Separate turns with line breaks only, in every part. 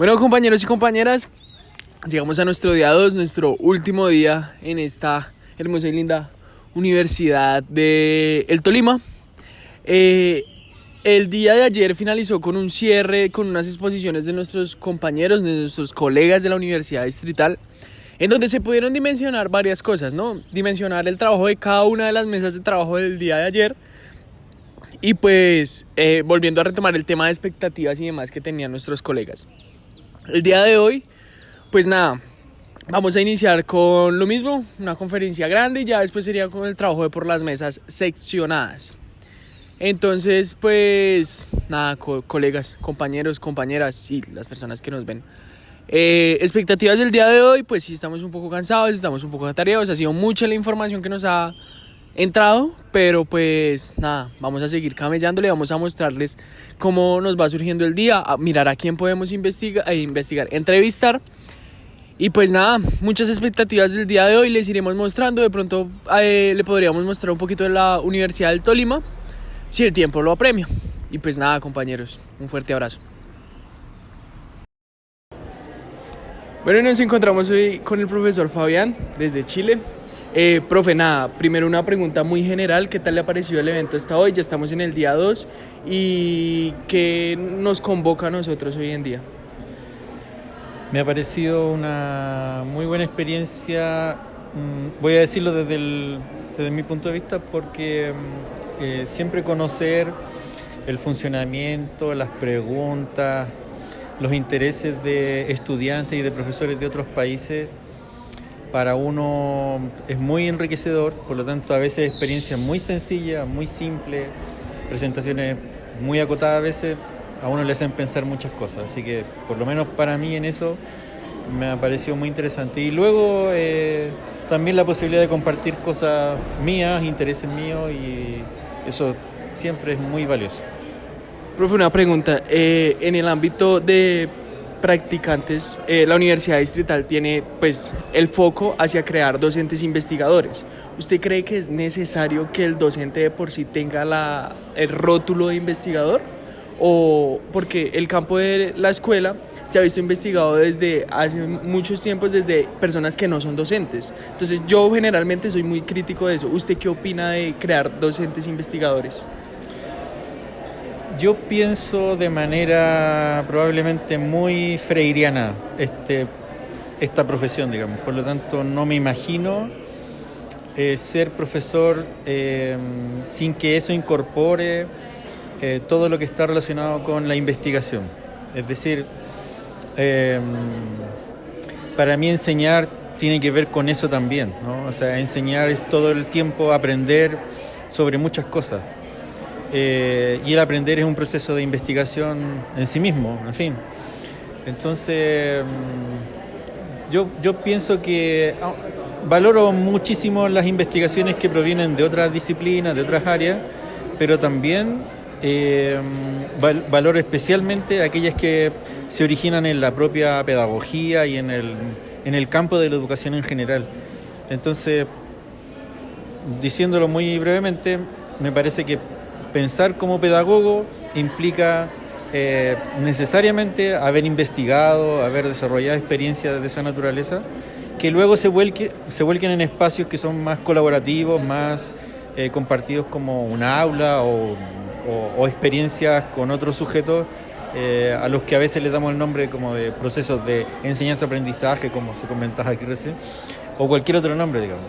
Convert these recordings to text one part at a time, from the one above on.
Bueno, compañeros y compañeras, llegamos a nuestro día 2, nuestro último día en esta hermosa y linda Universidad de El Tolima. El día de ayer finalizó con un cierre, con unas exposiciones de nuestros compañeros, de nuestros colegas de la Universidad Distrital, en donde se pudieron dimensionar varias cosas, ¿no? Dimensionar el trabajo de cada una de las mesas de trabajo del día de ayer. Y pues, volviendo a retomar el tema de expectativas y demás que tenían nuestros colegas. El día de hoy, pues nada, vamos a iniciar con lo mismo, una conferencia grande y ya después sería con el trabajo de por las mesas seccionadas. Entonces, pues nada, colegas, compañeros, compañeras y las personas que nos ven. Expectativas del día de hoy, pues sí estamos un poco cansados, estamos un poco atareados, ha sido mucha la información que nos ha entrado, pero pues nada, vamos a seguir camellándole, vamos a mostrarles cómo nos va surgiendo el día, a mirar a quién podemos investigar, entrevistar. Y pues nada, muchas expectativas del día de hoy les iremos mostrando. De pronto le podríamos mostrar un poquito de la Universidad del Tolima, si el tiempo lo apremia. Y pues nada, compañeros, un fuerte abrazo. Bueno, nos encontramos hoy con el profesor Fabián desde Chile. Profe, nada, primero una pregunta muy general, ¿qué tal le ha parecido el evento hasta hoy? Ya estamos en el día 2 y ¿qué nos convoca a nosotros hoy en día?
Me ha parecido una muy buena experiencia, voy a decirlo desde mi punto de vista, porque siempre conocer el funcionamiento, las preguntas, los intereses de estudiantes y de profesores de otros países, para uno es muy enriquecedor. Por lo tanto, a veces experiencias muy sencillas, muy simples, presentaciones muy acotadas a veces, a uno le hacen pensar muchas cosas. Así que, por lo menos para mí en eso, me ha parecido muy interesante. Y luego también la posibilidad de compartir cosas mías, intereses míos, y eso siempre es muy valioso.
Profe, una pregunta, en el ámbito de practicantes, la Universidad Distrital tiene pues el foco hacia crear docentes investigadores. ¿Usted cree que es necesario que el docente de por sí tenga el rótulo de investigador? O porque el campo de la escuela se ha visto investigado desde hace muchos tiempos desde personas que no son docentes. Entonces yo generalmente soy muy crítico de eso. ¿Usted qué opina de crear docentes investigadores?
Yo pienso de manera probablemente muy freiriana esta profesión, digamos. Por lo tanto, no me imagino ser profesor sin que eso incorpore todo lo que está relacionado con la investigación. Es decir, para mí enseñar tiene que ver con eso también, ¿no? O sea, enseñar es todo el tiempo aprender sobre muchas cosas. Y el aprender es un proceso de investigación en sí mismo, en fin. Entonces, yo pienso que valoro muchísimo las investigaciones que provienen de otras disciplinas, de otras áreas, pero también valoro especialmente aquellas que se originan en la propia pedagogía y en el campo de la educación en general. Entonces, diciéndolo muy brevemente, me parece que pensar como pedagogo implica necesariamente haber investigado, haber desarrollado experiencias de esa naturaleza, que luego se vuelquen en espacios que son más colaborativos, más compartidos como un aula o experiencias con otros sujetos a los que a veces les damos el nombre como de procesos de enseñanza-aprendizaje, como se comentaba aquí recién, o cualquier otro nombre, digamos.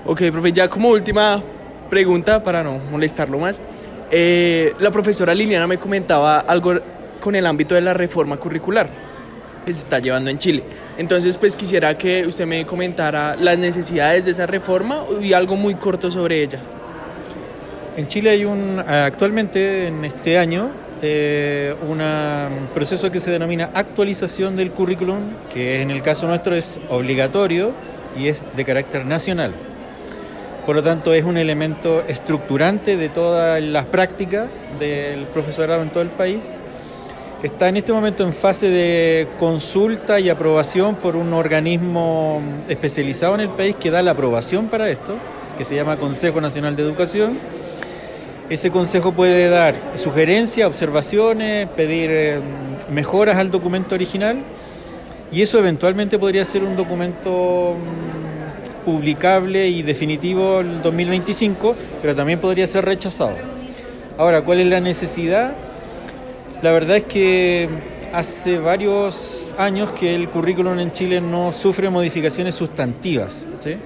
Ok, profe, ya como última pregunta, para no molestarlo más, la profesora Liliana me comentaba algo con el ámbito de la reforma curricular que se está llevando en Chile. Entonces, pues quisiera que usted me comentara las necesidades de esa reforma y algo muy corto sobre ella.
En Chile hay actualmente en este año un proceso que se denomina actualización del currículum, que en el caso nuestro es obligatorio y es de carácter nacional. Por lo tanto, es un elemento estructurante de todas las prácticas del profesorado en todo el país. Está en este momento en fase de consulta y aprobación por un organismo especializado en el país que da la aprobación para esto, que se llama Consejo Nacional de Educación. Ese consejo puede dar sugerencias, observaciones, pedir mejoras al documento original, y eso eventualmente podría ser un documento publicable y definitivo el 2025, pero también podría ser rechazado. Ahora, ¿cuál es la necesidad? La verdad es que hace varios años que el currículum en Chile no sufre modificaciones sustantivas, ¿sí?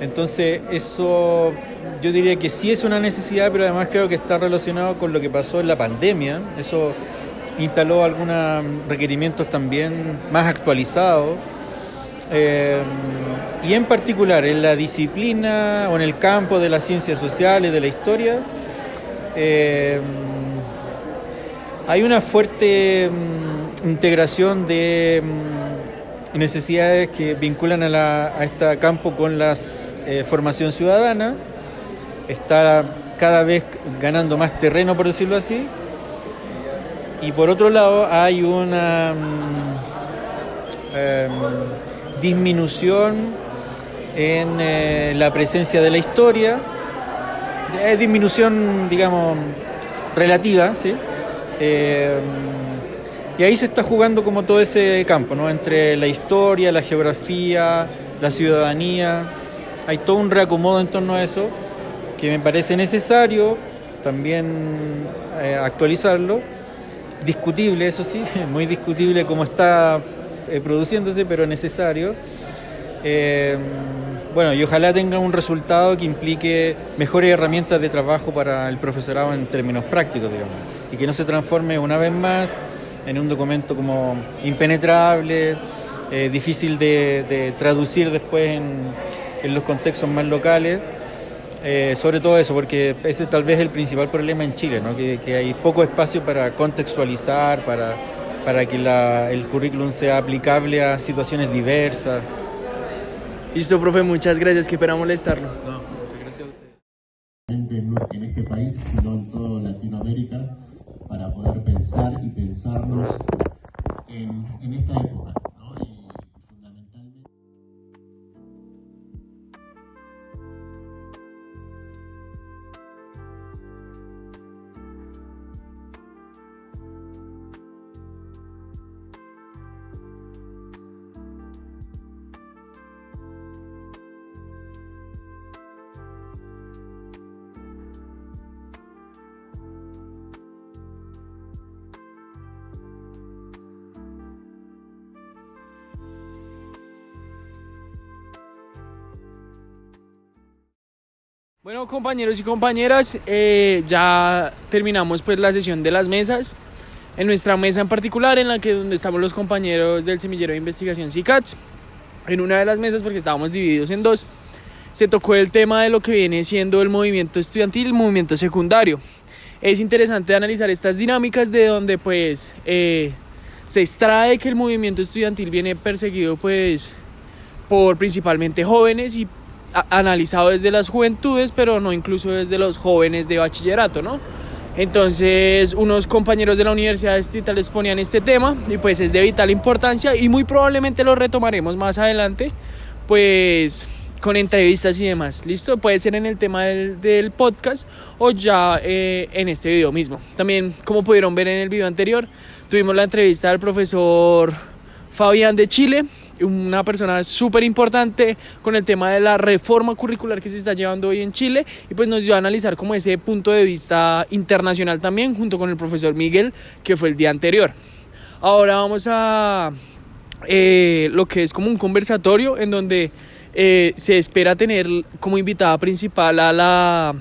Entonces, eso yo diría que sí es una necesidad, pero además creo que está relacionado con lo que pasó en la pandemia. Eso instaló algunos requerimientos también más actualizados. Y en particular en la disciplina o en el campo de las ciencias sociales, de la historia, hay una fuerte integración de necesidades que vinculan a este campo con la formación ciudadana. Está cada vez ganando más terreno, por decirlo así. Y por otro lado hay una disminución en la presencia de la historia. Es disminución, digamos, relativa, ¿sí? Y ahí se está jugando como todo ese campo, ¿no? Entre la historia, la geografía, la ciudadanía. Hay todo un reacomodo en torno a eso que me parece necesario también actualizarlo. Discutible, eso sí, muy discutible cómo está produciéndose, pero necesario. Bueno, y ojalá tenga un resultado que implique mejores herramientas de trabajo para el profesorado en términos prácticos, digamos, y que no se transforme una vez más en un documento como impenetrable, difícil de traducir después en los contextos más locales. Sobre todo eso, porque ese tal vez es el principal problema en Chile, ¿no? Que hay poco espacio para contextualizar, para que el currículum sea aplicable a situaciones diversas.
Listo, profe, muchas gracias, que espera molestarlo.
No, muchas gracias a usted.
En este país, sino en toda Latinoamérica, para poder pensar y pensarnos en esta época, ¿no? Y fundamentalmente...
Bueno, compañeros y compañeras, ya terminamos pues la sesión de las mesas. En nuestra mesa en particular, en la que donde estamos los compañeros del Semillero de Investigación SICATS, en una de las mesas, porque estábamos divididos en dos, se tocó el tema de lo que viene siendo el movimiento estudiantil, el movimiento secundario. Es interesante analizar estas dinámicas de donde pues se extrae que el movimiento estudiantil viene perseguido pues por principalmente jóvenes y analizado desde las juventudes, pero no incluso desde los jóvenes de bachillerato, ¿no? Entonces unos compañeros de la Universidad Distrital exponían este tema y pues es de vital importancia y muy probablemente lo retomaremos más adelante pues con entrevistas y demás. ¿Listo? Puede ser en el tema del podcast o ya en este video mismo. También, como pudieron ver en el video anterior, tuvimos la entrevista del profesor Fabián de Chile, una persona súper importante con el tema de la reforma curricular que se está llevando hoy en Chile, y pues nos dio a analizar como ese punto de vista internacional también, junto con el profesor Miguel, que fue el día anterior. Ahora vamos a lo que es como un conversatorio en donde se espera tener como invitada principal a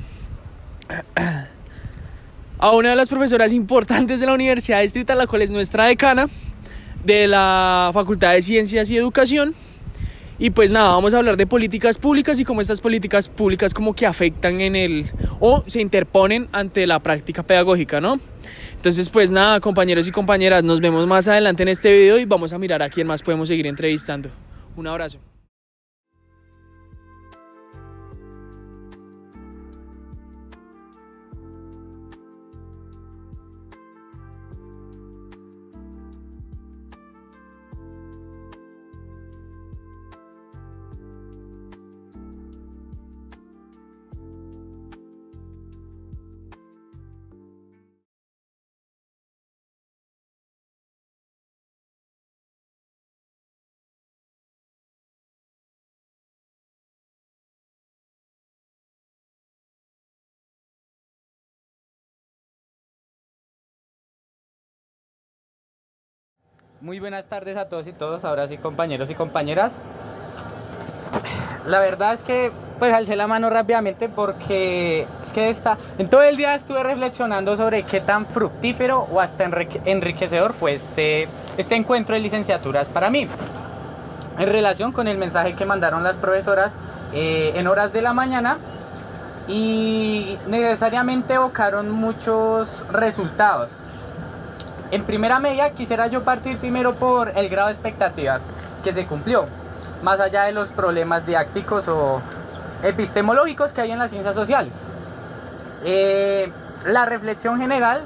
una de las profesoras importantes de la Universidad Distrital, la cual es nuestra decana de la Facultad de Ciencias y Educación. Y pues nada, vamos a hablar de políticas públicas y cómo estas políticas públicas como que afectan o se interponen ante la práctica pedagógica, ¿no? Entonces pues nada, compañeros y compañeras, nos vemos más adelante en este video y vamos a mirar a quién más podemos seguir entrevistando. Un abrazo.
Muy buenas tardes a todos y todas, ahora sí compañeros y compañeras. La verdad es que pues alcé la mano rápidamente porque es que en todo el día estuve reflexionando sobre qué tan fructífero o hasta enriquecedor fue este encuentro de licenciaturas para mí. En relación con el mensaje que mandaron las profesoras en horas de la mañana y necesariamente evocaron muchos resultados. En primera medida quisiera yo partir primero por el grado de expectativas que se cumplió, más allá de los problemas didácticos o epistemológicos que hay en las ciencias sociales. La reflexión general,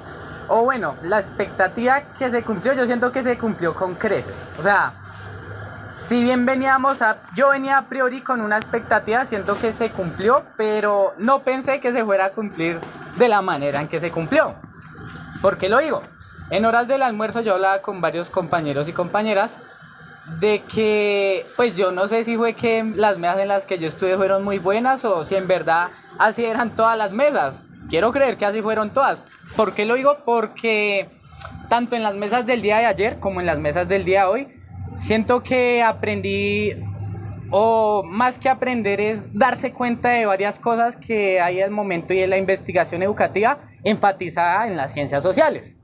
o bueno, la expectativa que se cumplió, yo siento que se cumplió con creces. O sea, si bien yo venía a priori con una expectativa, siento que se cumplió, pero no pensé que se fuera a cumplir de la manera en que se cumplió. ¿Por qué lo digo? En horas del almuerzo yo hablaba con varios compañeros y compañeras de que, pues yo no sé si fue que las mesas en las que yo estuve fueron muy buenas o si en verdad así eran todas las mesas. Quiero creer que así fueron todas. ¿Por qué lo digo? Porque tanto en las mesas del día de ayer como en las mesas del día de hoy, siento que aprendí, o más que aprender es darse cuenta de varias cosas que hay al momento y en la investigación educativa enfatizada en las ciencias sociales.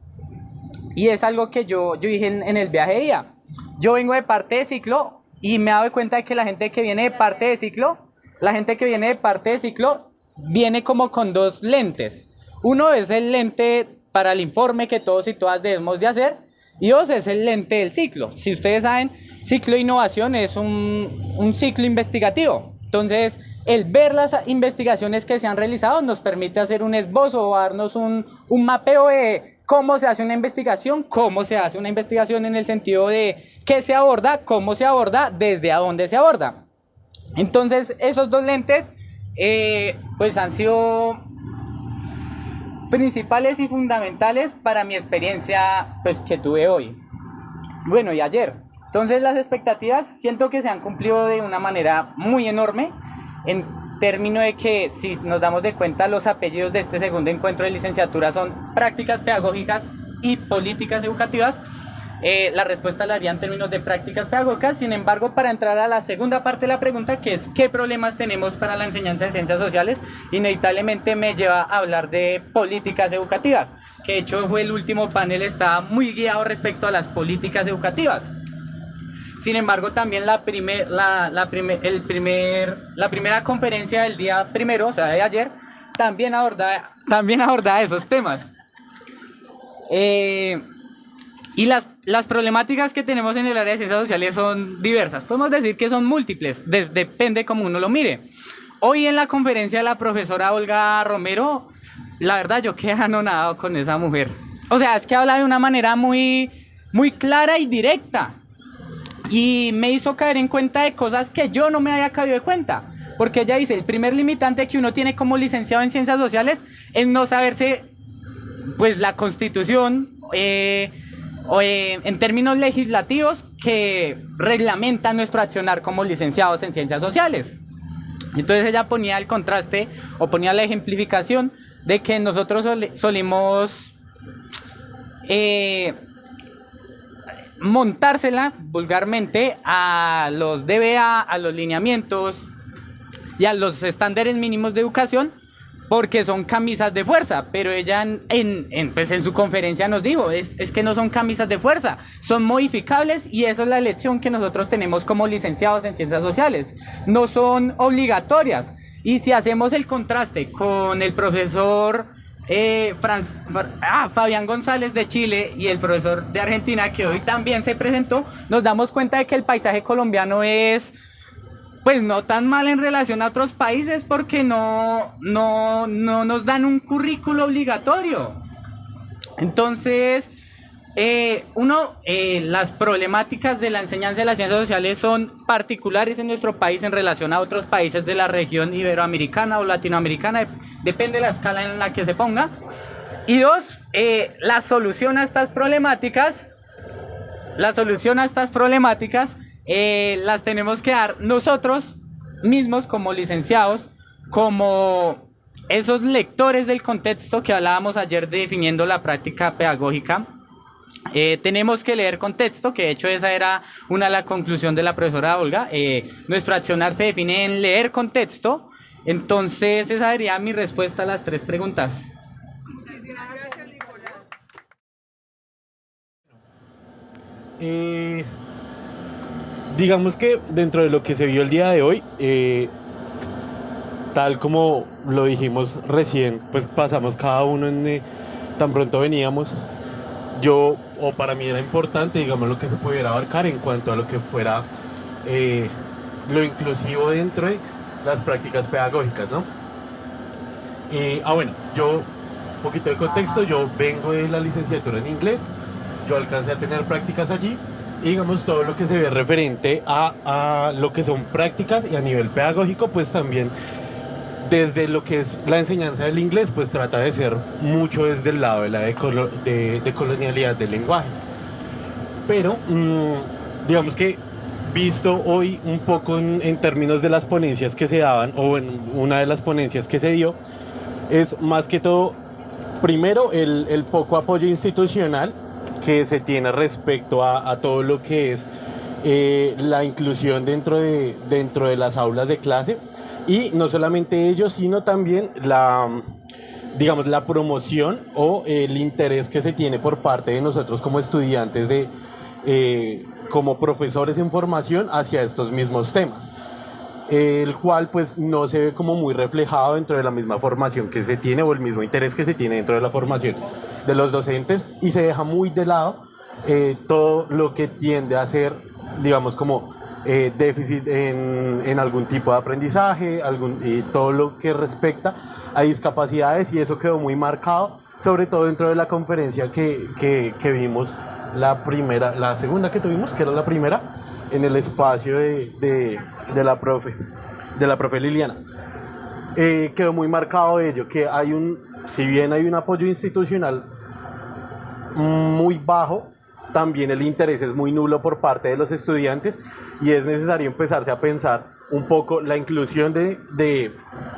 Y es algo que yo dije en el viaje de día. Yo vengo de parte de ciclo y me he dado cuenta de que la gente que viene de parte de ciclo, viene como con dos lentes. Uno es el lente para el informe que todos y todas debemos de hacer y dos es el lente del ciclo. Si ustedes saben, ciclo de innovación es un ciclo investigativo. Entonces, el ver las investigaciones que se han realizado nos permite hacer un esbozo o darnos un mapeo de cómo se hace una investigación en el sentido de qué se aborda, cómo se aborda, desde a dónde se aborda. Entonces, esos dos lentes pues han sido principales y fundamentales para mi experiencia pues, que tuve hoy. Bueno, y ayer. Entonces, las expectativas siento que se han cumplido de una manera muy enorme en términos de que, si nos damos de cuenta, los apellidos de este segundo encuentro de licenciatura son prácticas pedagógicas y políticas educativas. La respuesta la haría en términos de prácticas pedagógicas. Sin embargo, para entrar a la segunda parte de la pregunta, que es ¿qué problemas tenemos para la enseñanza de ciencias sociales?, inevitablemente me lleva a hablar de políticas educativas, que de hecho fue el último panel, estaba muy guiado respecto a las políticas educativas. Sin embargo, también la primera conferencia del día primero, o sea, de ayer, también aborda esos temas. Y las problemáticas que tenemos en el área de ciencias sociales son diversas. Podemos decir que son múltiples, depende cómo uno lo mire. Hoy en la conferencia de la profesora Olga Romero, la verdad yo quedé anonadado con esa mujer. O sea, es que habla de una manera muy, muy clara y directa. Y me hizo caer en cuenta de cosas que yo no me había caído de cuenta. Porque ella dice, el primer limitante que uno tiene como licenciado en ciencias sociales es no saberse pues la Constitución en términos legislativos que reglamentan nuestro accionar como licenciados en ciencias sociales. Entonces ella ponía el contraste o ponía la ejemplificación de que nosotros solimos montársela vulgarmente a los DBA, a los lineamientos y a los estándares mínimos de educación, porque son camisas de fuerza. Pero ella pues en su conferencia nos dijo, es que no son camisas de fuerza, son modificables, y eso es la elección que nosotros tenemos como licenciados en ciencias sociales, no son obligatorias. Y si hacemos el contraste con el profesor Fabián González de Chile y el profesor de Argentina, que hoy también se presentó, nos damos cuenta de que el paisaje colombiano es pues no tan mal en relación a otros países, porque no nos dan un currículo obligatorio. Entonces, las problemáticas de la enseñanza de las ciencias sociales son particulares en nuestro país en relación a otros países de la región iberoamericana o latinoamericana, depende de la escala en la que se ponga. Y dos, la solución a estas problemáticas las tenemos que dar nosotros mismos como licenciados, como esos lectores del contexto que hablábamos ayer definiendo la práctica pedagógica. Tenemos que leer contexto, que de hecho esa era una de las conclusiones de la profesora Olga. Nuestro accionar se define en leer contexto. Entonces esa sería mi respuesta a las 3 preguntas.
Muchísimas gracias, Nicolás.
Digamos que dentro de lo que se vio el día de hoy, tal como lo dijimos recién, pues pasamos cada uno tan pronto veníamos. O para mí era importante, digamos, lo que se pudiera abarcar en cuanto a lo que fuera lo inclusivo dentro de las prácticas pedagógicas, ¿no? Bueno, un poquito de contexto, yo vengo de la licenciatura en inglés, yo alcancé a tener prácticas allí, y digamos, todo lo que se ve referente a lo que son prácticas y a nivel pedagógico, pues también desde lo que es la enseñanza del inglés, pues trata de ser mucho desde el lado de la de colonialidad del lenguaje. Pero digamos que visto hoy un poco en términos de las ponencias que se daban, o en una de las ponencias que se dio, es más que todo, primero, el poco apoyo institucional que se tiene respecto a todo lo que es la inclusión dentro de las aulas de clase. Y no solamente ello, sino también la promoción o el interés que se tiene por parte de nosotros como estudiantes, como profesores en formación hacia estos mismos temas, el cual pues no se ve como muy reflejado dentro de la misma formación que se tiene, o el mismo interés que se tiene dentro de la formación de los docentes, y se deja muy de lado todo lo que tiende a ser, digamos, como déficit en algún tipo de aprendizaje, y todo lo que respecta a discapacidades, y eso quedó muy marcado, sobre todo dentro de la conferencia que vimos, la segunda que tuvimos, que era la primera, en el espacio de la profe Liliana. Quedó muy marcado ello, que si bien hay un apoyo institucional muy bajo, también el interés es muy nulo por parte de los estudiantes, y es necesario empezarse a pensar un poco la inclusión de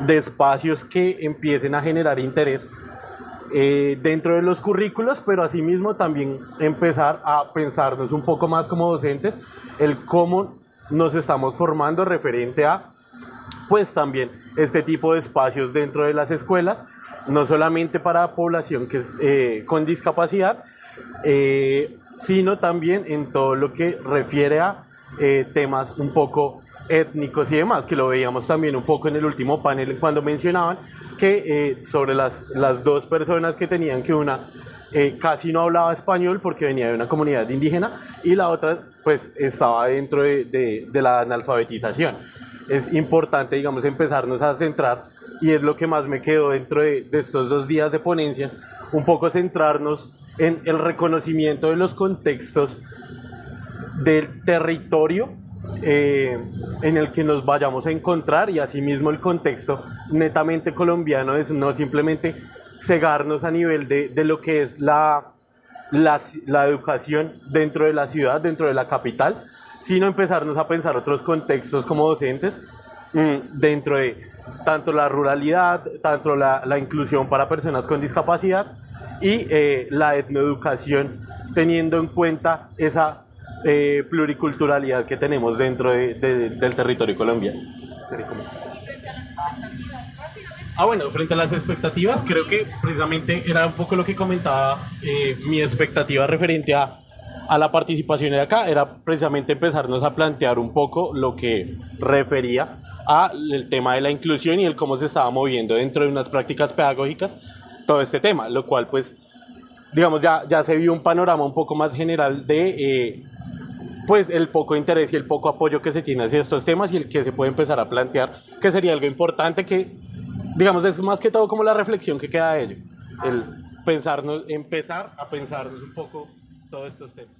espacios que empiecen a generar interés dentro de los currículos, pero asimismo también empezar a pensarnos un poco más como docentes, el cómo nos estamos formando referente a, pues también, este tipo de espacios dentro de las escuelas, no solamente para población que es con discapacidad, sino también en todo lo que refiere a temas un poco étnicos y demás, que lo veíamos también un poco en el último panel cuando mencionaban que sobre las 2 personas que tenían, que una casi no hablaba español porque venía de una comunidad indígena, y la otra pues estaba dentro de la analfabetización. Es importante, digamos, empezarnos a centrar, y es lo que más me quedó dentro de estos 2 días de ponencias, un poco centrarnos en el reconocimiento de los contextos del territorio en el que nos vayamos a encontrar, y asimismo el contexto netamente colombiano, es no simplemente cegarnos a nivel de lo que es la educación dentro de la ciudad, dentro de la capital, sino empezarnos a pensar otros contextos como docentes dentro de tanto la ruralidad, tanto la inclusión para personas con discapacidad, y la etnoeducación, teniendo en cuenta esa pluriculturalidad que tenemos dentro del territorio colombiano. Bueno, frente a las expectativas, creo que precisamente era un poco lo que comentaba. Mi expectativa referente a la participación de acá era precisamente empezarnos a plantear un poco lo que refería al tema de la inclusión y el cómo se estaba moviendo dentro de unas prácticas pedagógicas todo este tema, lo cual pues digamos ya se vio un panorama un poco más general de pues el poco interés y el poco apoyo que se tiene hacia estos temas, y el que se puede empezar a plantear que sería algo importante, que digamos es más que todo como la reflexión que queda de ello, el empezar a pensarnos un poco todos estos temas.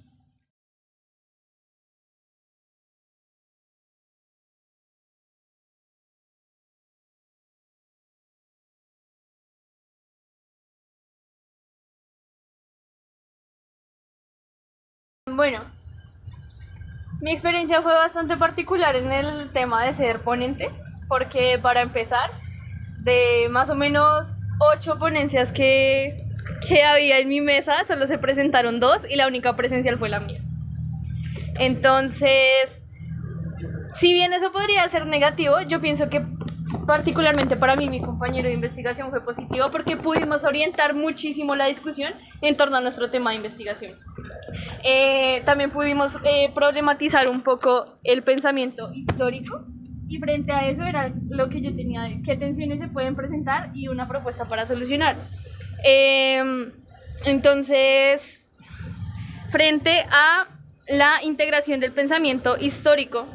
Bueno, mi experiencia fue bastante particular en el tema de ser ponente, porque para empezar, de más o menos 8 ponencias que que había en mi mesa solo se presentaron 2 y la única presencial fue la mía. Entonces, si bien eso podría ser negativo, yo pienso que particularmente para mí, mi compañero de investigación fue positivo porque pudimos orientar muchísimo la discusión en torno a nuestro tema de investigación. También pudimos problematizar un poco el pensamiento histórico y frente a eso era lo que yo tenía de qué tensiones se pueden presentar y una propuesta para solucionar. Entonces, frente a la integración del pensamiento histórico,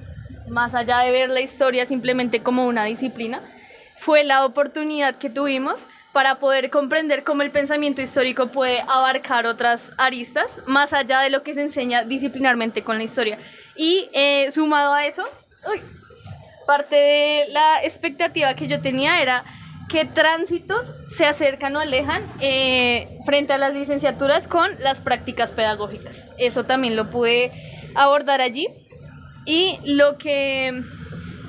más allá de ver la historia simplemente como una disciplina, fue la oportunidad que tuvimos para poder comprender cómo el pensamiento histórico puede abarcar otras aristas, más allá de lo que se enseña disciplinarmente con la historia. Y sumado a eso, parte de la expectativa que yo tenía era qué tránsitos se acercan o alejan frente a las licenciaturas con las prácticas pedagógicas. Eso también lo pude abordar allí. Y lo que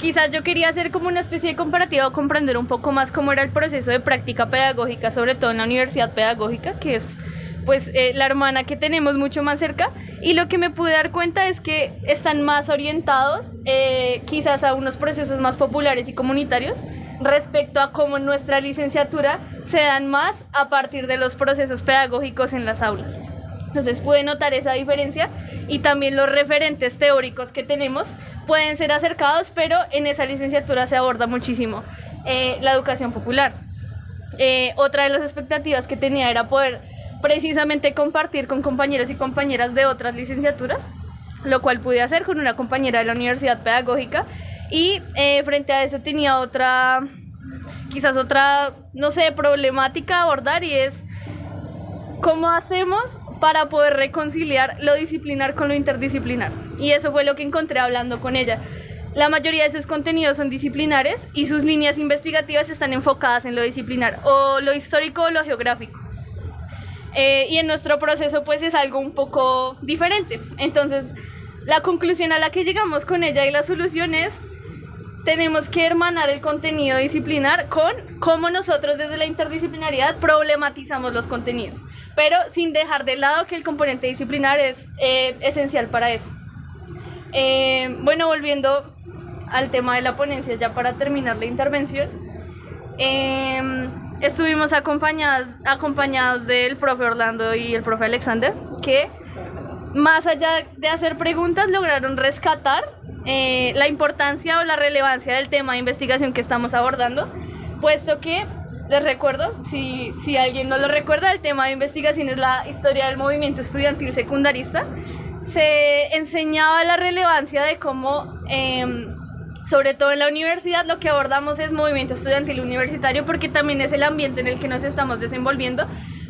quizás yo quería hacer como una especie de comparativa o comprender un poco más cómo era el proceso de práctica pedagógica, sobre todo en la universidad pedagógica, que es pues la hermana que tenemos mucho más cerca, y lo que me pude dar cuenta es que están más orientados quizás a unos procesos más populares y comunitarios respecto a cómo en nuestra licenciatura se dan más a partir de los procesos pedagógicos en las aulas. Entonces pude notar esa diferencia y también los referentes teóricos que tenemos pueden ser acercados, pero en esa licenciatura se aborda muchísimo la educación popular. Otra de las expectativas que tenía era poder precisamente compartir con compañeros y compañeras de otras licenciaturas, lo cual pude hacer con una compañera de la Universidad Pedagógica y frente a eso tenía quizás otra, no sé, problemática a abordar y es cómo hacemos para poder reconciliar lo disciplinar con lo interdisciplinar. Y eso fue lo que encontré hablando con ella. La mayoría de sus contenidos son disciplinares y sus líneas investigativas están enfocadas en lo disciplinar, o lo histórico o lo geográfico. Y en nuestro proceso pues es algo un poco diferente. Entonces, la conclusión a la que llegamos con ella y la solución es: tenemos que hermanar el contenido disciplinar con cómo nosotros desde la interdisciplinariedad problematizamos los contenidos, pero sin dejar de lado que el componente disciplinar es esencial para eso. Bueno, volviendo al tema de la ponencia, ya para terminar la intervención, estuvimos acompañados del profe Orlando y el profe Alexander, que más allá de hacer preguntas lograron rescatar la importancia o la relevancia del tema de investigación que estamos abordando, puesto que, les recuerdo, si alguien no lo recuerda, el tema de investigación es la historia del movimiento estudiantil secundarista. Se enseñaba la relevancia de cómo, sobre todo en la universidad, lo que abordamos es movimiento estudiantil universitario, porque también es el ambiente en el que nos estamos desenvolviendo,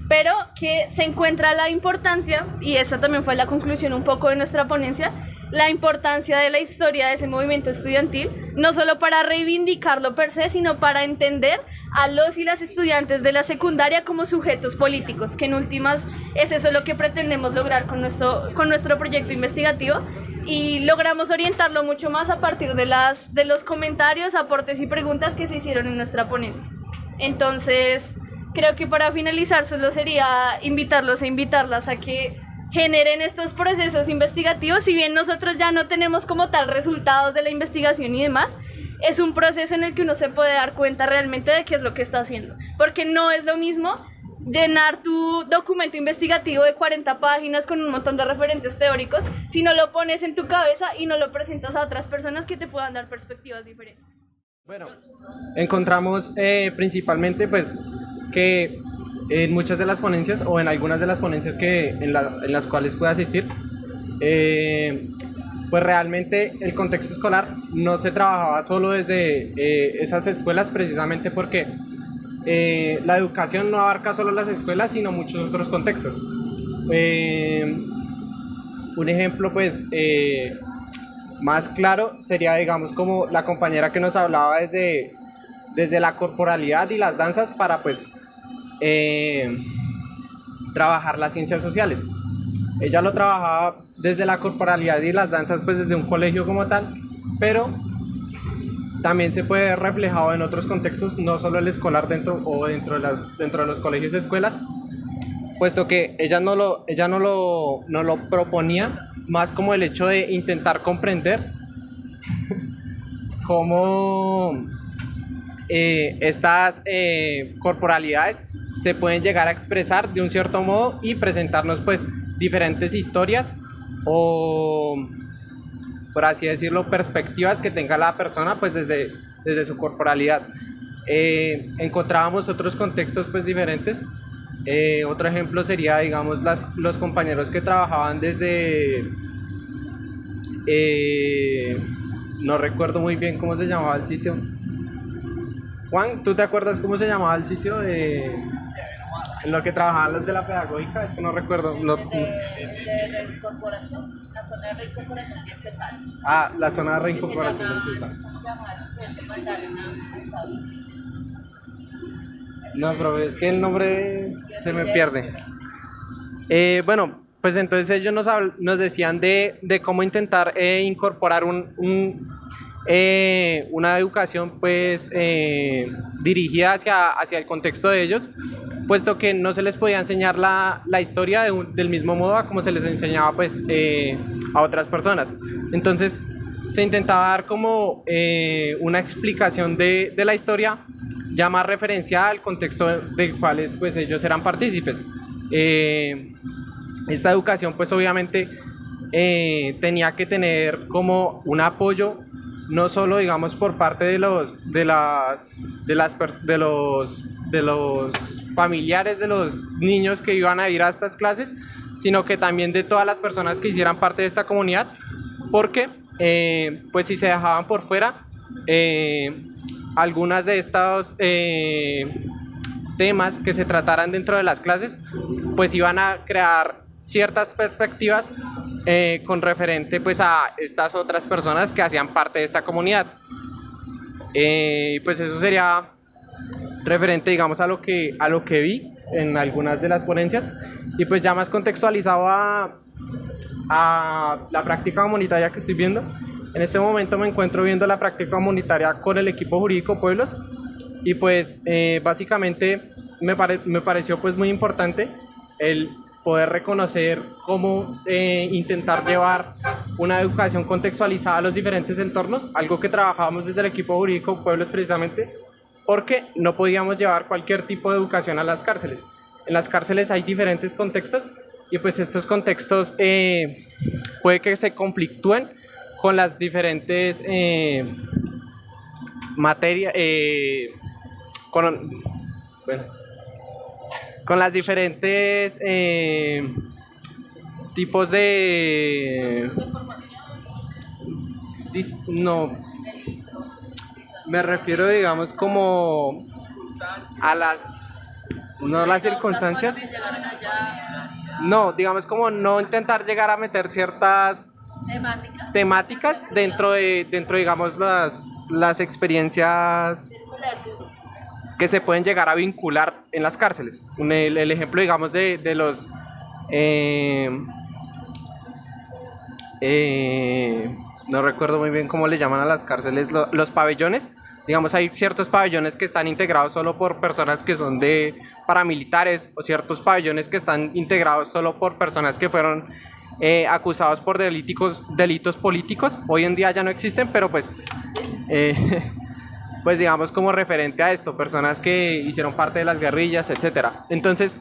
pero que se encuentra la importancia, y esa también fue la conclusión un poco de nuestra ponencia, la importancia de la historia de ese movimiento estudiantil, no solo para reivindicarlo per se, sino para entender a los y las estudiantes de la secundaria como sujetos políticos, que en últimas es eso lo que pretendemos lograr con nuestro proyecto investigativo, y logramos orientarlo mucho más a partir de los comentarios, aportes y preguntas que se hicieron en nuestra ponencia. Entonces, creo que para finalizar solo sería invitarlos e invitarlas a que generen estos procesos investigativos. Si bien nosotros ya no tenemos como tal resultados de la investigación y demás, es un proceso en el que uno se puede dar cuenta realmente de qué es lo que está haciendo, porque no es lo mismo llenar tu documento investigativo de 40 páginas con un montón de referentes teóricos si no lo pones en tu cabeza y no lo presentas a otras personas que te puedan dar perspectivas diferentes.
Bueno, encontramos principalmente pues que en muchas de las ponencias o en algunas de las ponencias en las cuales pude asistir, pues realmente el contexto escolar no se trabajaba solo desde esas escuelas, precisamente porque la educación no abarca solo las escuelas, sino muchos otros contextos. Un ejemplo pues más claro sería, digamos, como la compañera que nos hablaba desde la corporalidad y las danzas para pues trabajar las ciencias sociales. Ella lo trabajaba desde la corporalidad y las danzas pues desde un colegio como tal, pero también se puede ver reflejado en otros contextos, no solo el escolar dentro de los colegios y escuelas, puesto que ella no lo proponía, más como el hecho de intentar comprender cómo estas corporalidades se pueden llegar a expresar de un cierto modo y presentarnos pues diferentes historias o, por así decirlo, perspectivas que tenga la persona pues desde su corporalidad. Encontrábamos otros contextos pues diferentes. Otro ejemplo sería, digamos, los compañeros que trabajaban desde... no recuerdo muy bien cómo se llamaba el sitio. Juan, ¿tú te acuerdas cómo se llamaba el sitio en lo que trabajaban los de la pedagógica? Es que no recuerdo. No.
De reincorporación, la zona de reincorporación del Cesar.
Ah, la zona de reincorporación del Cesar.
¿Cómo se llamaba el estudiante mandaron a Estados Unidos?
No, pero es que el nombre se me pierde. Bueno, pues entonces ellos nos decían de cómo intentar incorporar una educación pues dirigida hacia el contexto de ellos, puesto que no se les podía enseñar la historia del mismo modo a como se les enseñaba pues a otras personas. Entonces se intentaba dar como una explicación de la historia ya más referenciada al contexto del cual pues ellos eran partícipes. Esta educación pues obviamente tenía que tener como un apoyo no solo digamos por parte de los familiares de los niños que iban a ir a estas clases, sino que también de todas las personas que hicieran parte de esta comunidad, porque pues si se dejaban por fuera algunas de estos temas que se trataran dentro de las clases, pues iban a crear ciertas perspectivas con referente pues a estas otras personas que hacían parte de esta comunidad. Pues eso sería referente digamos a lo que vi en algunas de las ponencias, y pues ya más contextualizado a la práctica comunitaria que estoy viendo. En este momento me encuentro viendo la práctica comunitaria con el equipo jurídico Pueblos, y pues básicamente me pareció pues muy importante el poder reconocer cómo intentar llevar una educación contextualizada a los diferentes entornos, algo que trabajábamos desde el equipo jurídico Pueblos precisamente porque no podíamos llevar cualquier tipo de educación a las cárceles. En las cárceles hay diferentes contextos y pues estos contextos puede que se conflictúen con las diferentes materias, con las diferentes tipos de... No, me refiero digamos como a las... no las circunstancias. No, digamos como no intentar llegar a meter ciertas temáticas dentro digamos las experiencias que se pueden llegar a vincular en las cárceles. El ejemplo digamos de los no recuerdo muy bien cómo le llaman a las cárceles, los pabellones. Digamos, hay ciertos pabellones que están integrados solo por personas que son de paramilitares, o ciertos pabellones que están integrados solo por personas que fueron acusados por delitos políticos. Hoy en día ya no existen, pero pues pues digamos como referente a esto, personas que hicieron parte de las guerrillas, etcétera. Entonces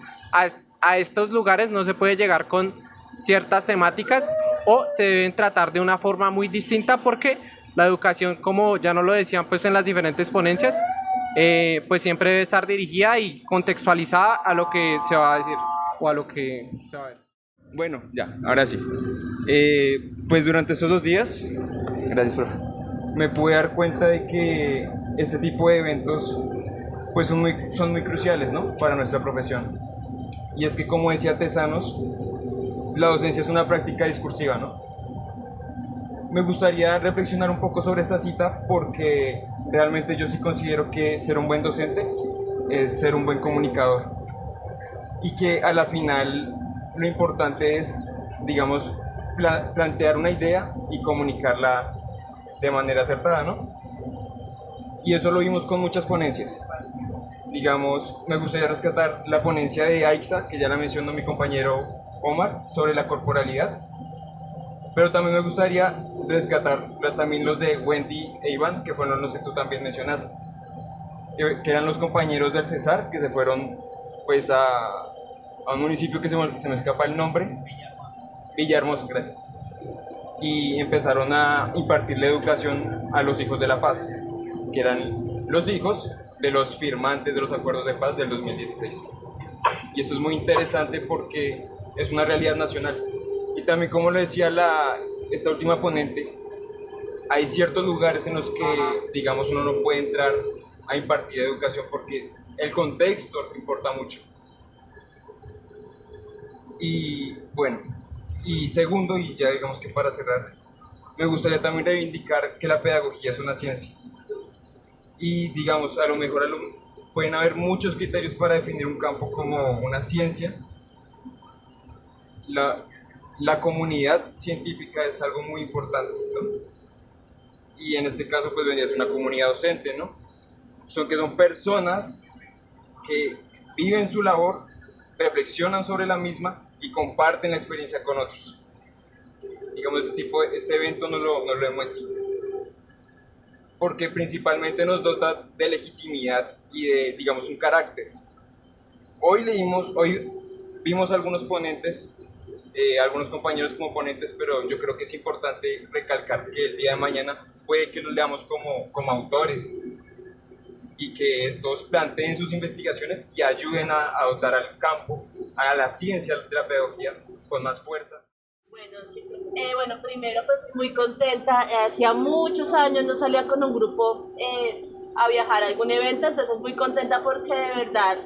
a estos lugares no se puede llegar con ciertas temáticas, o se deben tratar de una forma muy distinta, porque la educación, como ya nos lo decían pues en las diferentes ponencias, pues siempre debe estar dirigida y contextualizada a lo que se va a decir o a lo que se va a ver.
Bueno, ya, ahora sí. Pues durante estos 2 días, gracias, profe, me pude dar cuenta de que este tipo de eventos pues son muy cruciales, ¿no?, para nuestra profesión. Y es que, como decía Tesanos, la docencia es una práctica discursiva, ¿no? Me gustaría reflexionar un poco sobre esta cita, porque realmente yo sí considero que ser un buen docente es ser un buen comunicador, y que a la final lo importante es, digamos, plantear una idea y comunicarla de manera acertada, ¿no? Y eso lo vimos con muchas ponencias. digamos, me gustaría rescatar la ponencia de AIXA, que ya la mencionó mi compañero Omar, sobre la corporalidad, pero también me gustaría rescatar también los de Wendy e Iván, que fueron los que tú también mencionaste, que eran los compañeros del Cesar, que se fueron pues a un municipio que se me escapa el nombre, Villahermosa, gracias, y empezaron a impartir la educación a los hijos de la paz, que eran los hijos de los firmantes de los acuerdos de paz del 2016. Y esto es muy interesante porque es una realidad nacional. Y también, como lo decía esta última ponente, hay ciertos lugares en los que, digamos, uno no puede entrar a impartir educación porque el contexto importa mucho. Y bueno, y segundo, y ya digamos que para cerrar, me gustaría también reivindicar que la pedagogía es una ciencia. Y digamos, a lo mejor pueden haber muchos criterios para definir un campo como una ciencia. La comunidad científica es algo muy importante, ¿no? Y en este caso pues vendría a ser una comunidad docente, ¿no? Son personas que viven su labor, reflexionan sobre la misma y comparten la experiencia con otros. Digamos, este evento nos lo demuestra, porque principalmente nos dota de legitimidad y de, digamos, un carácter. Hoy vimos algunos ponentes, algunos compañeros como ponentes, pero yo creo que es importante recalcar que el día de mañana puede que los leamos como autores y que estos planteen sus investigaciones y ayuden a dotar al campo, a la ciencia de la pedagogía con más fuerza.
Bueno, chicos, primero pues muy contenta. Hacía muchos años no salía con un grupo a viajar a algún evento, entonces muy contenta porque de verdad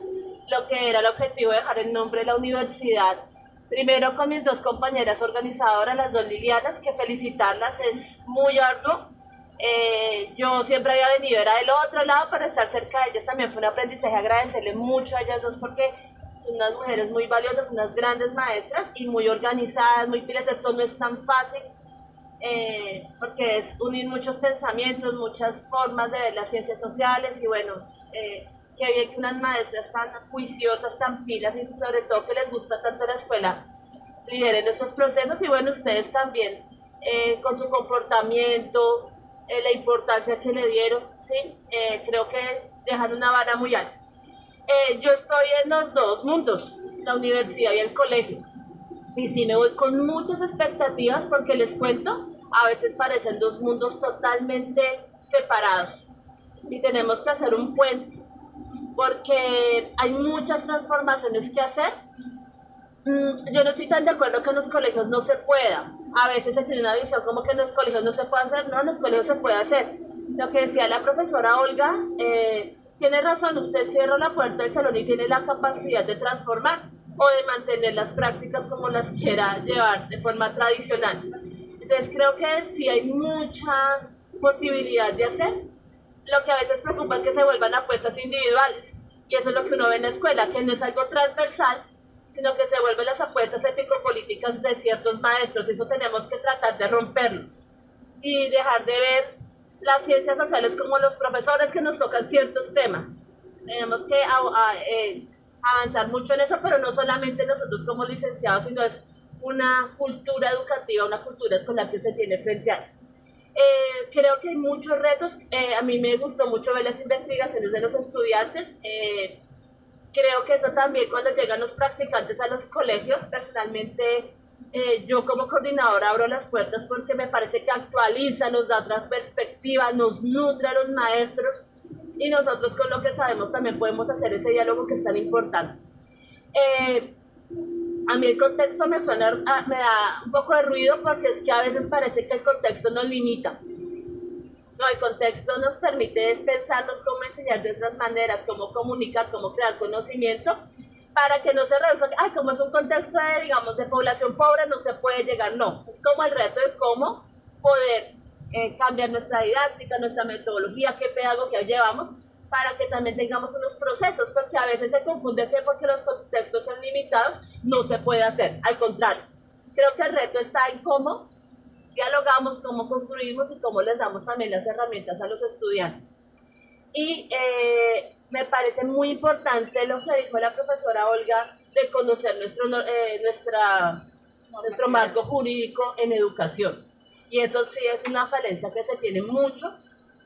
lo que era el objetivo de dejar el nombre de la universidad, primero con mis dos compañeras organizadoras, las dos Lilianas, que felicitarlas, es muy arduo. Yo siempre había venido, era del otro lado, para estar cerca de ellas también fue un aprendizaje, agradecerle mucho a ellas dos porque son unas mujeres muy valiosas, unas grandes maestras y muy organizadas, muy pilas. Esto no es tan fácil porque es unir muchos pensamientos, muchas formas de ver las ciencias sociales y bueno, qué bien que unas maestras tan juiciosas, tan pilas y sobre todo que les gusta tanto la escuela lideren esos procesos y bueno, ustedes también con su comportamiento, la importancia que le dieron, ¿sí? Creo que dejan una vara muy alta. Yo estoy en los dos mundos, la universidad y el colegio, y sí me voy con muchas expectativas porque les cuento, a veces parecen dos mundos totalmente separados y tenemos que hacer un puente porque hay muchas transformaciones que hacer. Yo no estoy tan de acuerdo que en los colegios no se pueda. A veces se tiene una visión como que en los colegios no se puede hacer. No, en los colegios se puede hacer. Lo que decía la profesora Olga, tiene razón, usted cierra la puerta del salón y tiene la capacidad de transformar o de mantener las prácticas como las quiera llevar de forma tradicional. Entonces creo que sí hay mucha posibilidad de hacer. Lo que a veces preocupa es que se vuelvan apuestas individuales. Y eso es lo que uno ve en la escuela, que no es algo transversal, sino que se vuelven las apuestas ético-políticas de ciertos maestros. Eso tenemos que tratar de romperlos y dejar de ver las ciencias sociales como los profesores que nos tocan ciertos temas. Tenemos que avanzar mucho en eso, pero no solamente nosotros como licenciados, sino es una cultura educativa, una cultura escolar que se tiene frente a eso. Creo que hay muchos retos. A mí me gustó mucho ver las investigaciones de los estudiantes. Creo que eso también cuando llegan los practicantes a los colegios, personalmente yo como coordinadora abro las puertas porque me parece que actualiza, nos da otra perspectiva, nos nutre a los maestros y nosotros con lo que sabemos también podemos hacer ese diálogo que es tan importante. A mí el contexto me da un poco de ruido porque es que a veces parece que el contexto nos limita. No, el contexto nos permite pensarnos cómo enseñar de otras maneras, cómo comunicar, cómo crear conocimiento, para que no se reduzca, como es un contexto de, digamos, de población pobre, no se puede llegar, no. Es como el reto de cómo poder cambiar nuestra didáctica, nuestra metodología, qué pedagogía llevamos, para que también tengamos unos procesos, porque a veces se confunde que porque los contextos son limitados, no se puede hacer. Al contrario, creo que el reto está en cómo dialogamos, cómo construimos y cómo les damos también las herramientas a los estudiantes. Y me parece muy importante lo que dijo la profesora Olga de conocer nuestro marco jurídico en educación. Y eso sí es una falencia que se tiene mucho,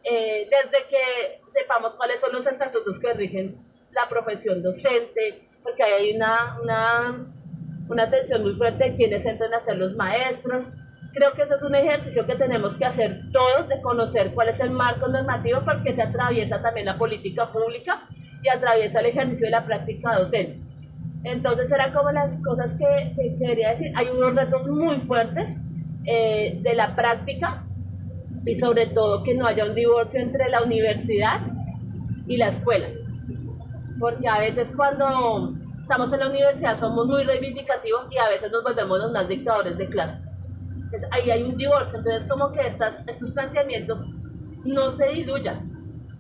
desde que sepamos cuáles son los estatutos que rigen la profesión docente, porque hay una tensión muy fuerte de quienes entran a ser los maestros. Creo que eso es un ejercicio que tenemos que hacer todos, de conocer cuál es el marco normativo, porque se atraviesa también la política pública y atraviesa el ejercicio de la práctica docente. Entonces eran como las cosas que quería decir. Hay unos retos muy fuertes de la práctica, y sobre todo que no haya un divorcio entre la universidad y la escuela, porque a veces cuando estamos en la universidad somos muy reivindicativos y a veces nos volvemos los más dictadores de clase. Entonces, ahí hay un divorcio, entonces como que estos planteamientos no se diluyan.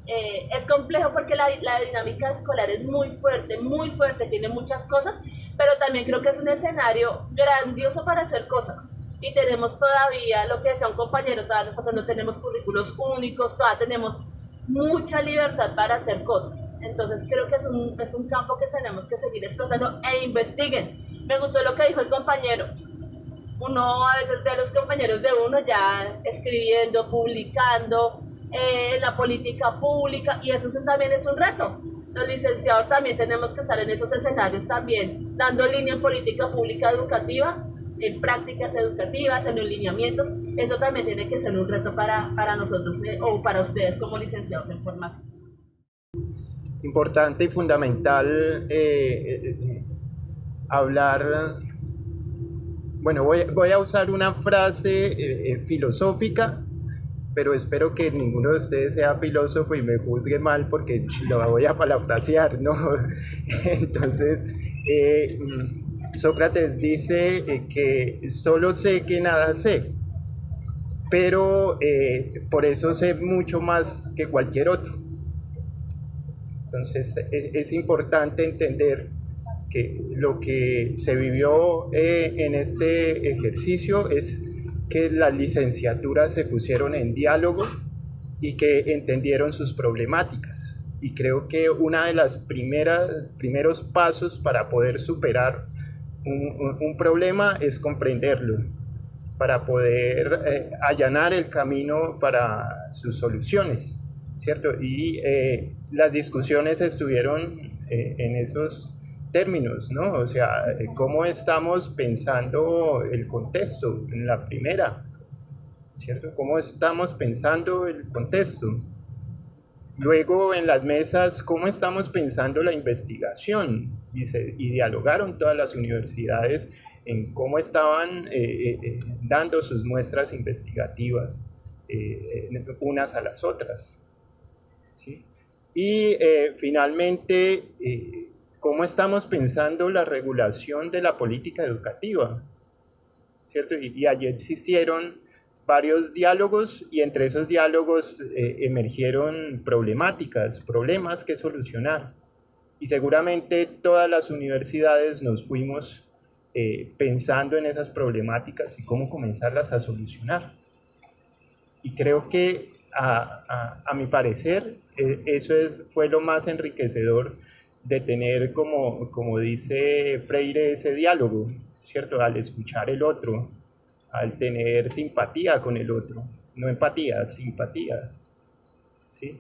Es complejo porque la dinámica escolar es muy fuerte, tiene muchas cosas, pero también creo que es un escenario grandioso para hacer cosas. Y tenemos todavía, lo que decía un compañero, todavía nosotros no tenemos currículos únicos, todavía tenemos mucha libertad para hacer cosas. Entonces creo que es un campo que tenemos que seguir explotando e investiguen. Me gustó lo que dijo el compañero. Uno a veces ve a los compañeros de uno ya escribiendo, publicando en la política pública, y eso también es un reto. Los licenciados también tenemos que estar en esos escenarios también, dando línea en política pública educativa, en prácticas educativas, en los lineamientos. Eso también tiene que ser un reto para nosotros o para ustedes como licenciados en formación.
Importante y fundamental hablar. Bueno, voy a usar una frase filosófica, pero espero que ninguno de ustedes sea filósofo y me juzgue mal porque lo voy a parafrasear, ¿no? Entonces, Sócrates dice que solo sé que nada sé, pero por eso sé mucho más que cualquier otro. Entonces, es importante entender que lo que se vivió en este ejercicio es que las licenciaturas se pusieron en diálogo y que entendieron sus problemáticas. Y creo que una de las primeros pasos para poder superar un problema es comprenderlo, para poder allanar el camino para sus soluciones, ¿cierto? Y las discusiones estuvieron en esos términos, ¿no? O sea, cómo estamos pensando el contexto en la primera, ¿cierto? Cómo estamos pensando el contexto. Luego en las mesas, cómo estamos pensando la investigación, y dialogaron todas las universidades en cómo estaban dando sus muestras investigativas unas a las otras, ¿sí? Y finalmente, cómo estamos pensando la regulación de la política educativa, ¿cierto? Y allí existieron varios diálogos, y entre esos diálogos emergieron problemas que solucionar. Y seguramente todas las universidades nos fuimos pensando en esas problemáticas y cómo comenzarlas a solucionar. Y creo que, a mi parecer, eso fue lo más enriquecedor de tener, como dice Freire, ese diálogo, ¿cierto? Al escuchar el otro, al tener simpatía con el otro, no empatía, simpatía, ¿sí?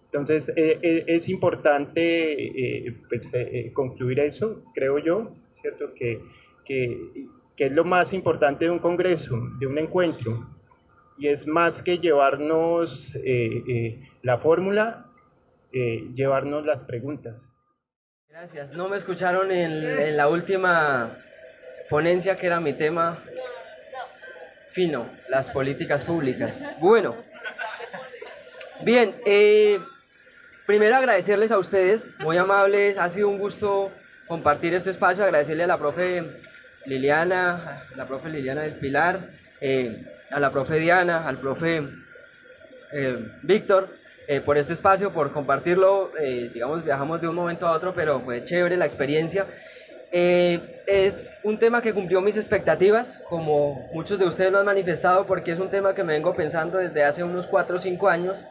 Entonces es importante concluir eso, creo yo, ¿cierto? Que es lo más importante de un congreso, de un encuentro, y es más que llevarnos la fórmula, llevarnos las preguntas.
Gracias. No me escucharon en la última ponencia, que era mi tema fino, las políticas públicas. Bueno, bien, primero agradecerles a ustedes, muy amables, ha sido un gusto compartir este espacio, agradecerle a la profe Liliana del Pilar, a la profe Diana, al profe Víctor, por este espacio, por compartirlo. Digamos, viajamos de un momento a otro, pero fue chévere la experiencia. Es un tema que cumplió mis expectativas, como muchos de ustedes lo han manifestado, porque es un tema que me vengo pensando desde hace unos 4 o 5 años,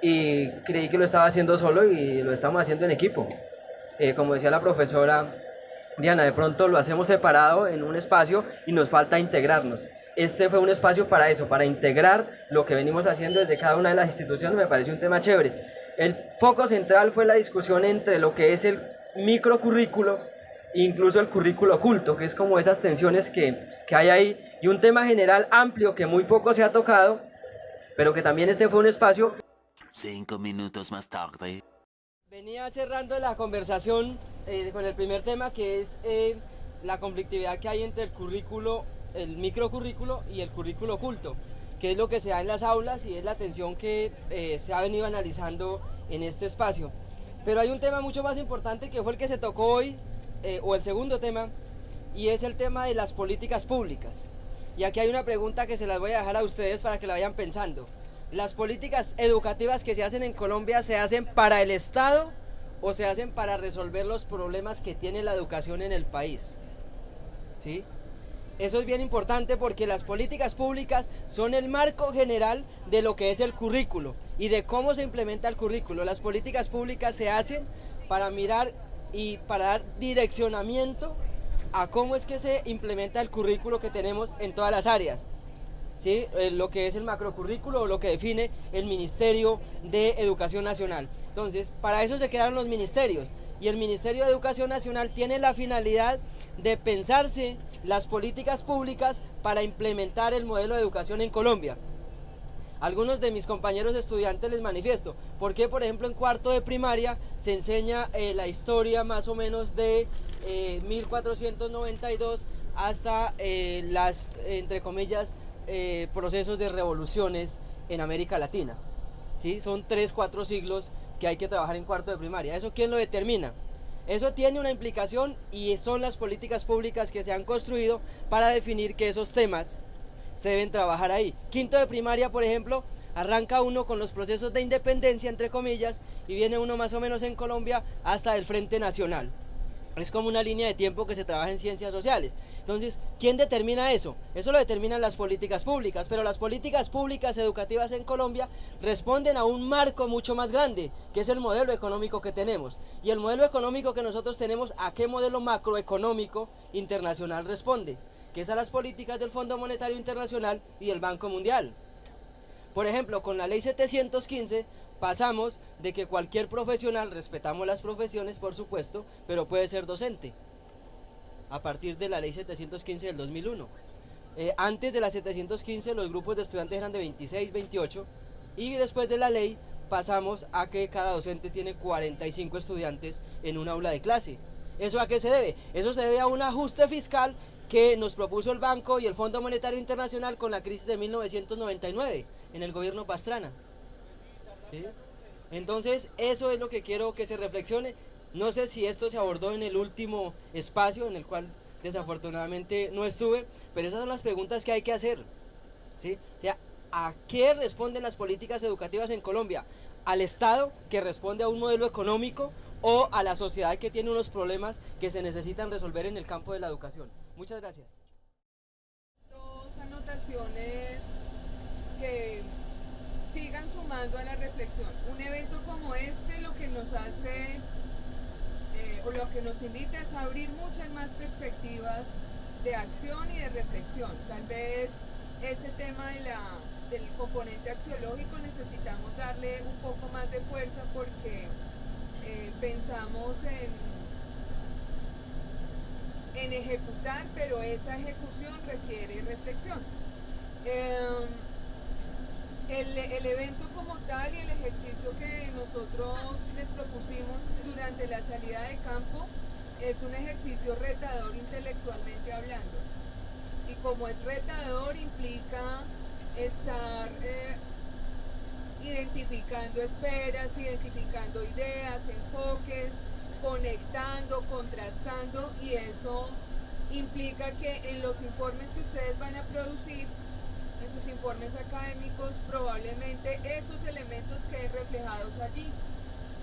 y creí que lo estaba haciendo solo y lo estamos haciendo en equipo. Como decía la profesora Diana, de pronto lo hacemos separado en un espacio y nos falta integrarnos. Este fue un espacio para eso, para integrar lo que venimos haciendo desde cada una de las instituciones. Me pareció un tema chévere. El foco central fue la discusión entre lo que es el microcurrículo e incluso el currículo oculto, que es como esas tensiones que hay ahí, y un tema general amplio que muy poco se ha tocado, pero que también este fue un espacio.
5 minutos más tarde.
Venía cerrando la conversación con el primer tema, que es la conflictividad que hay entre el currículo, el microcurrículo y el currículo oculto, que es lo que se da en las aulas y es la tensión que se ha venido analizando en este espacio. Pero hay un tema mucho más importante que fue el que se tocó hoy, o el segundo tema, y es el tema de las políticas públicas. Y aquí hay una pregunta que se las voy a dejar a ustedes para que la vayan pensando. ¿Las políticas educativas que se hacen en Colombia se hacen para el Estado o se hacen para resolver los problemas que tiene la educación en el país? ¿Sí? Eso es bien importante porque las políticas públicas son el marco general de lo que es el currículo y de cómo se implementa el currículo. Las políticas públicas se hacen para mirar y para dar direccionamiento a cómo es que se implementa el currículo que tenemos en todas las áreas. ¿Sí? Lo que es el macrocurrículo o lo que define el Ministerio de Educación Nacional. Entonces, para eso se crearon los ministerios y el Ministerio de Educación Nacional tiene la finalidad de pensarse las políticas públicas para implementar el modelo de educación en Colombia. Algunos de mis compañeros estudiantes les manifiesto, ¿por qué por ejemplo en cuarto de primaria se enseña la historia más o menos de 1492 hasta las, entre comillas, procesos de revoluciones en América Latina? ¿Sí? Son 3-4 siglos que hay que trabajar en cuarto de primaria. ¿Eso quién lo determina? Eso tiene una implicación y son las políticas públicas que se han construido para definir que esos temas se deben trabajar ahí. Quinto de primaria, por ejemplo, arranca uno con los procesos de independencia, entre comillas, y viene uno más o menos en Colombia hasta el Frente Nacional. Es como una línea de tiempo que se trabaja en ciencias sociales. Entonces, ¿quién determina eso? Eso lo determinan las políticas públicas, pero las políticas públicas educativas en Colombia responden a un marco mucho más grande, que es el modelo económico que tenemos. Y el modelo económico que nosotros tenemos, ¿a qué modelo macroeconómico internacional responde? Que es a las políticas del Fondo Monetario Internacional y del Banco Mundial. Por ejemplo, con la ley 715 pasamos de que cualquier profesional, respetamos las profesiones por supuesto, pero puede ser docente, a partir de la ley 715 del 2001. Antes de la 715 los grupos de estudiantes eran de 26, 28 y después de la ley pasamos a que cada docente tiene 45 estudiantes en un aula de clase. ¿Eso a qué se debe? Eso se debe a un ajuste fiscal que nos propuso el Banco y el Fondo Monetario Internacional con la crisis de 1999 en el gobierno Pastrana. ¿Sí? Entonces eso es lo que quiero que se reflexione. No sé si esto se abordó en el último espacio en el cual desafortunadamente no estuve, pero esas son las preguntas que hay que hacer. ¿Sí? O sea, ¿a qué responden las políticas educativas en Colombia? ¿Al Estado, que responde a un modelo económico, o a la sociedad que tiene unos problemas que se necesitan resolver en el campo de la educación? Muchas gracias.
Dos anotaciones que sigan sumando a la reflexión. Un evento como este lo que nos hace o lo que nos invita es a abrir muchas más perspectivas de acción y de reflexión. Tal vez ese tema del componente axiológico necesitamos darle un poco más de fuerza porque pensamos en ejecutar, pero esa ejecución requiere reflexión. El evento como tal y el ejercicio que nosotros les propusimos durante la salida de campo es un ejercicio retador intelectualmente hablando. Y como es retador, implica estar identificando esferas, identificando ideas, enfoques, conectando, contrastando, y eso implica que en los informes que ustedes van a producir, en sus informes académicos, probablemente esos elementos queden reflejados allí,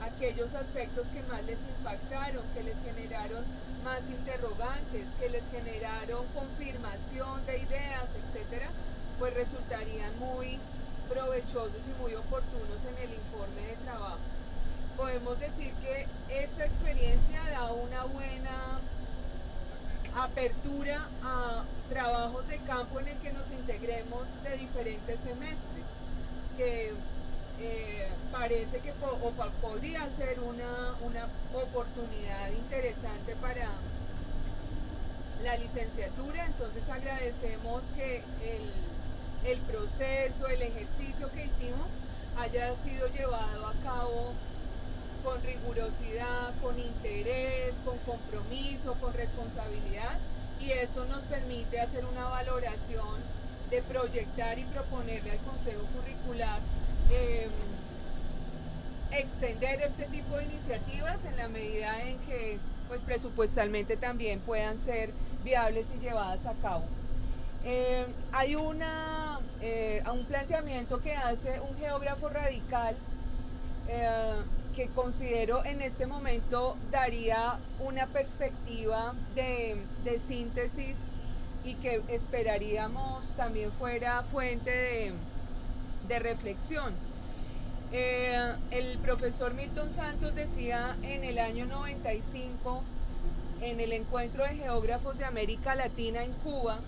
aquellos aspectos que más les impactaron, que les generaron más interrogantes, que les generaron confirmación de ideas, etcétera, pues resultarían muy provechosos y muy oportunos en el informe de trabajo. Podemos decir que esta experiencia da una buena apertura a trabajos de campo en el que nos integremos de diferentes semestres, que parece que podría ser una oportunidad interesante para la licenciatura. Entonces agradecemos que el proceso, el ejercicio que hicimos haya sido llevado a cabo con rigurosidad, con interés, con compromiso, con responsabilidad, y eso nos permite hacer una valoración de proyectar y proponerle al Consejo Curricular extender este tipo de iniciativas en la medida en que pues presupuestalmente también puedan ser viables y llevadas a cabo. Hay un planteamiento que hace un geógrafo radical que considero en este momento daría una perspectiva de síntesis y que esperaríamos también fuera fuente de reflexión. El profesor Milton Santos decía en el año 95, en el encuentro de geógrafos de América Latina en Cuba,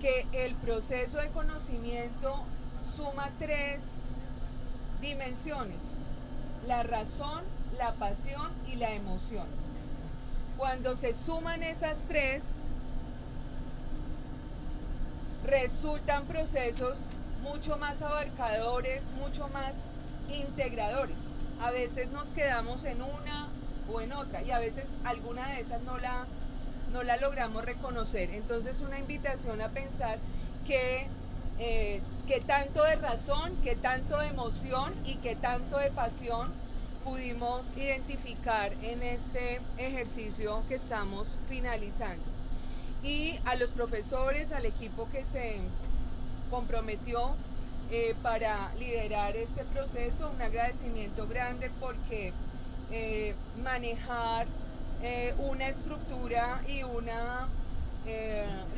que el proceso de conocimiento suma 3 dimensiones: la razón, la pasión y la emoción. Cuando se suman esas 3, resultan procesos mucho más abarcadores, mucho más integradores. A veces nos quedamos en una o en otra, y a veces alguna de esas no la logramos reconocer. Entonces, una invitación a pensar que tanto de razón, que tanto de emoción y que tanto de pasión pudimos identificar en este ejercicio que estamos finalizando. Y a los profesores, al equipo que se comprometió para liderar este proceso, un agradecimiento grande, porque manejar una estructura y una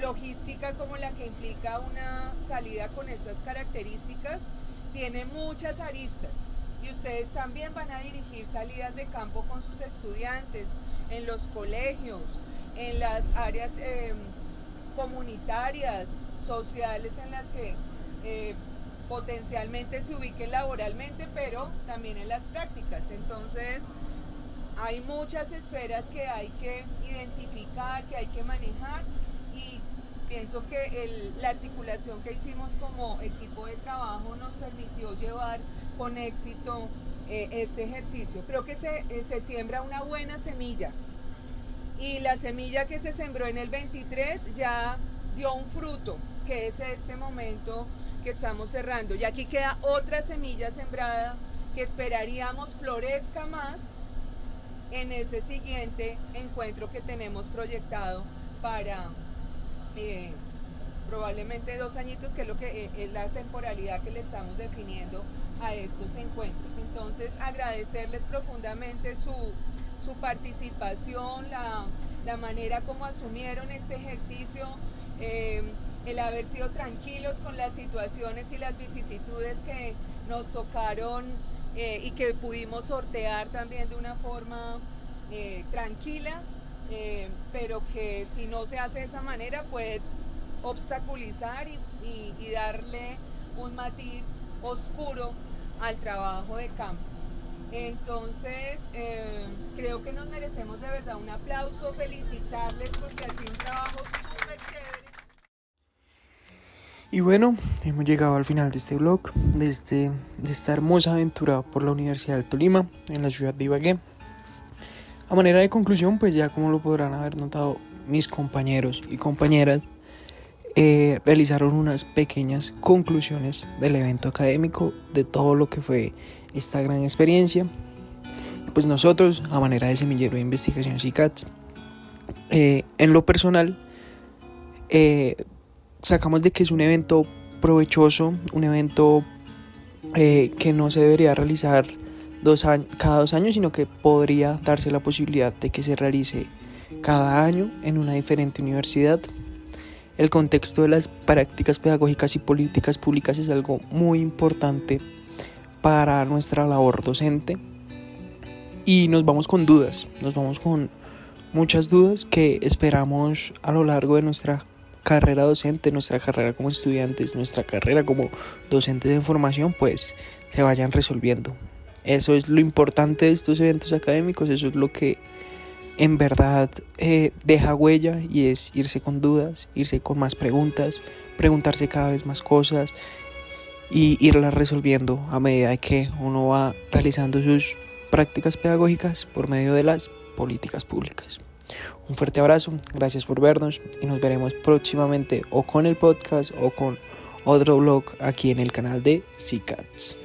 logística como la que implica una salida con estas características tiene muchas aristas, y ustedes también van a dirigir salidas de campo con sus estudiantes en los colegios, en las áreas comunitarias, sociales, en las que potencialmente se ubiquen laboralmente, pero también en las prácticas. Entonces, hay muchas esferas que hay que identificar, que hay que manejar, y pienso que la articulación que hicimos como equipo de trabajo nos permitió llevar con éxito este ejercicio. Creo que se siembra una buena semilla, y la semilla que se sembró en el 23 ya dio un fruto, que es este momento que estamos cerrando. Y aquí queda otra semilla sembrada que esperaríamos florezca más en ese siguiente encuentro que tenemos proyectado para probablemente 2 añitos, que es lo que es la temporalidad que le estamos definiendo a estos encuentros. Entonces, agradecerles profundamente su participación, la manera como asumieron este ejercicio, el haber sido tranquilos con las situaciones y las vicisitudes que nos tocaron y que pudimos sortear también de una forma tranquila, pero que si no se hace de esa manera puede obstaculizar y darle un matiz oscuro al trabajo de campo. Entonces, creo que nos merecemos de verdad un aplauso, felicitarles porque ha sido un trabajo súper chévere.
Y bueno, hemos llegado al final de este vlog, de esta hermosa aventura por la Universidad del Tolima, en la ciudad de Ibagué. A manera de conclusión, pues ya como lo podrán haber notado, mis compañeros y compañeras realizaron unas pequeñas conclusiones del evento académico, de todo lo que fue esta gran experiencia. Pues nosotros, a manera de semillero de investigación CICATS, en lo personal, sacamos de que es un evento provechoso, un evento que no se debería realizar cada 2 años, sino que podría darse la posibilidad de que se realice cada año en una diferente universidad. el contexto de las prácticas pedagógicas y políticas públicas es algo muy importante para nuestra labor docente. Y nos vamos con dudas, nos vamos con muchas dudas que esperamos a lo largo de nuestra carrera docente, nuestra carrera como estudiantes, nuestra carrera como docentes de formación, pues se vayan resolviendo. Eso es lo importante de estos eventos académicos, eso es lo que en verdad deja huella, y es irse con dudas, irse con más preguntas, preguntarse cada vez más cosas y irlas resolviendo a medida que uno va realizando sus prácticas pedagógicas por medio de las políticas públicas. Un fuerte abrazo, gracias por vernos y nos veremos próximamente o con el podcast o con otro vlog aquí en el canal de CCATS.